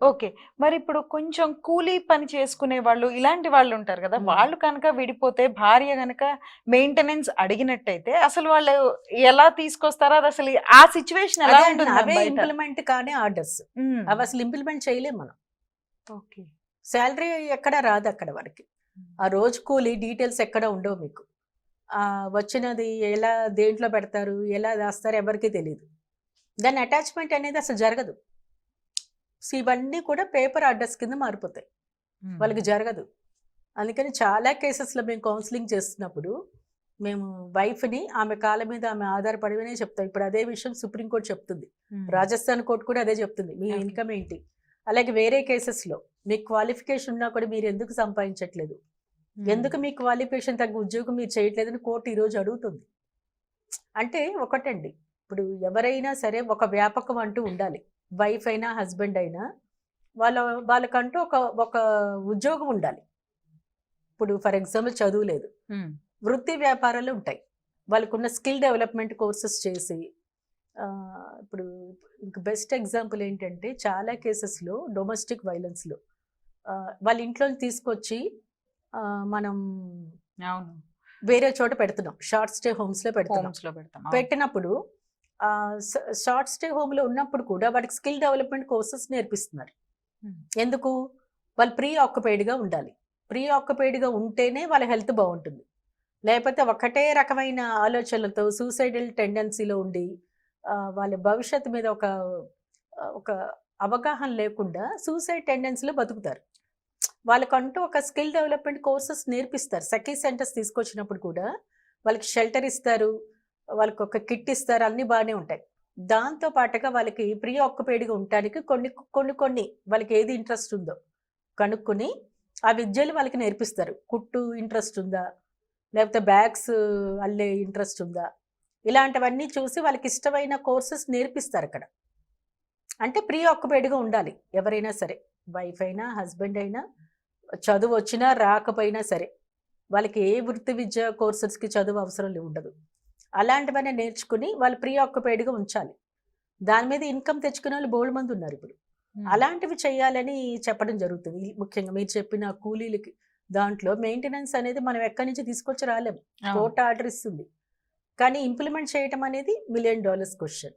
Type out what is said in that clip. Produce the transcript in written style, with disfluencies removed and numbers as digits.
Okay. మరిప్పుడు కొంచెం కూలీ పని చేసుకునే వాళ్ళు, ఇలాంటి వాళ్ళు ఉంటారు గదా! వాళ్ళు కనుక విడిపోతే భార్య గనక మెయింటెనెన్స్ అడిగినట్టయితే అసలు వాళ్ళు ఎలా తీసుకొస్తారో అదసలు ఆ సిట్యుయేషన్ ఎలా అదే అంటున్నా, ఉంటుంది మ్యామ్ అవే బయట? ఇంప్లిమెంట్ కాని ఆర్డర్స్. హ్మ్. అవి అసలు ఇంప్లిమెంట్ చేయలేం మనం. ఓకే. శాలరీ ఎక్కడ రాదు అక్కడ వరకి. ఆ రోజు కూలి డీటెయిల్స్ ఎక్కడ ఉండవు మీకు. వచ్చినది ఎలా దేంట్లో పెడతారు, ఎలా దాస్తారు ఎవరికీ తెలీదు. దాని అటాచ్‌మెంట్ అనేది అసలు జరగదు. సో, ఇవన్నీ కూడా పేపర్ ఆర్డర్స్ కింద మారిపోతాయి. హ్మ్. వాళ్ళకి జరగదు. అందుకని చాలా కేసెస్‌లో మేము కౌన్సెలింగ్ చేస్తున్నప్పుడు, మేము వైఫ్‌ని ఆమె కాళ్ళ మీద ఆమె ఆధారపడమనే చెప్తాం. ఇప్పుడు అదే విషయం సుప్రీం కోర్ట్ చెప్తుంది. హ్మ్. రాజస్థాన్ కోర్ట్ కూడా అదే చెప్తుంది. మీ ఓకే. ఇన్‌కమ్ ఏంటి? అలాగే వేరే కేసెస్‌లో మీకు క్వాలిఫికేషన్ ఉన్నా కూడా మీరు ఎందుకు సంపాదించట్లేదు? ఎందుకు మీ క్వాలిఫికేషన్ తగ్గ ఉద్యోగం మీరు చేయట్లేదని కోర్ట్ ఈరోజు అడుగుతుంది. అంటే ఒకటండి, ఇప్పుడు ఎవరైనా సరే ఒక వ్యాపకం అంటూ ఉండాలి. వైఫ్ అయినా, హస్బెండ్ అయినా వాళ్ళ వాళ్ళకంటూ ఒక ఒక ఉద్యోగం ఉండాలి. ఇప్పుడు ఫర్ ఎగ్జాంపుల్ చదువు లేదు. హ్మ్. వృత్తి వ్యాపారాలు ఉంటాయి. వాళ్ళకున్న స్కిల్ డెవలప్‌మెంట్ కోర్సెస్ చేసి ఇప్పుడు ఇంక బెస్ట్ ఎగ్జాంపుల్ ఏంటంటే చాలా కేసెస్‌లో డొమెస్టిక్ వైలెన్స్‌లో వాళ్ళ ఇంట్లోంచి తీసుకొచ్చి మనం అవును. వేరే చోట పెడుతున్నాం. షార్ట్ స్టే హోమ్స్‌లో పెడుతున్నాం. హోమ్స్‌లో పెడతాం. అవును. పెట్టినప్పుడు షార్ట్ స్టే హోమ్‌లో ఉన్నప్పుడు కూడా వాడికి స్కిల్ డెవలప్‌మెంట్ కోర్సెస్ నేర్పిస్తున్నారు. హ్మ్. ఎందుకు? వాళ్ళు ప్రీ ఆక్యుపైడ్‌గా ఉండాలి. ప్రీ ఆక్యుపైడ్‌గా ఉంటేనే వాళ్ళ హెల్త్ బావుంటుంది. లేకపోతే ఒకటే రకమైన ఆలోచనలతో సూసైడల్ టెండెన్సీలో ఉండి వాళ్ళ భవిష్యత్తు మీద ఒక అవగాహన లేకుండా సూసైడ్ టెండెన్సీలో బతుకుతారు. వాళ్ళకంటూ ఒక స్కిల్ డెవలప్‌మెంట్ కోర్సెస్ నేర్పిస్తారు. సఖీ సెంటర్స్ తీసుకొచ్చినప్పుడు కూడా వాళ్ళకి షెల్టర్ ఇస్తారు. వాళ్ళకొక కిట్ ఇస్తారు. అన్నీ బానే ఉంటాయి. దాంతో పాటుగా వాళ్ళకి ప్రీ ఆక్యుపైడ్‌గా ఉండటానికి కొన్ని వాళ్ళకి ఏది ఇంట్రెస్ట్ ఉందో కనుక్కొని ఆ విద్యలు వాళ్ళకి నేర్పిస్తారు. కుట్టు ఇంట్రెస్ట్ ఉందా? లేకపోతే బ్యాగ్స్ అల్లే ఇంట్రెస్ట్ ఉందా? ఇలాంటివన్నీ చూసి వాళ్ళకిష్టమైన కోర్సెస్ నేర్పిస్తారక్కడ. అంటే ప్రీ ఆక్యుపైడ్‌గా ఉండాలి ఎవరైనా సరే. వైఫ్ అయినా, హస్బెండ్ అయినా, చదువొచ్చినా రాకపోయినా సరే. వాళ్ళకి ఏ వృత్తి విద్య కోర్సెస్‌కి చదువు అవసరం ఉండదు. అలాంటివన్నీ నేర్చుకుని వాళ్ళు ప్రీ ఆక్యుపైడ్‌గా ఉంచాలి. దాని మీద ఇన్‌కమ్ తెచ్చుకునేవాళ్ళు బోలెడుమందున్నారిప్పుడు. హ్మ్. అలాంటివి చేయాలని చెప్పడం జరుగుతుంది. ముఖ్యంగా మీరు చెప్పిన కూలీలకి దాంట్లో మెయింటెనెన్స్ అనేది మనం ఎక్కడి నుంచి తీసుకొచ్చి రాలేం. అవును. కోర్ట్ ఆర్డర్ ఇస్తుంది. కానీ ఇంప్లిమెంట్ చేయటం అనేది $1,000,000 క్వెషన్.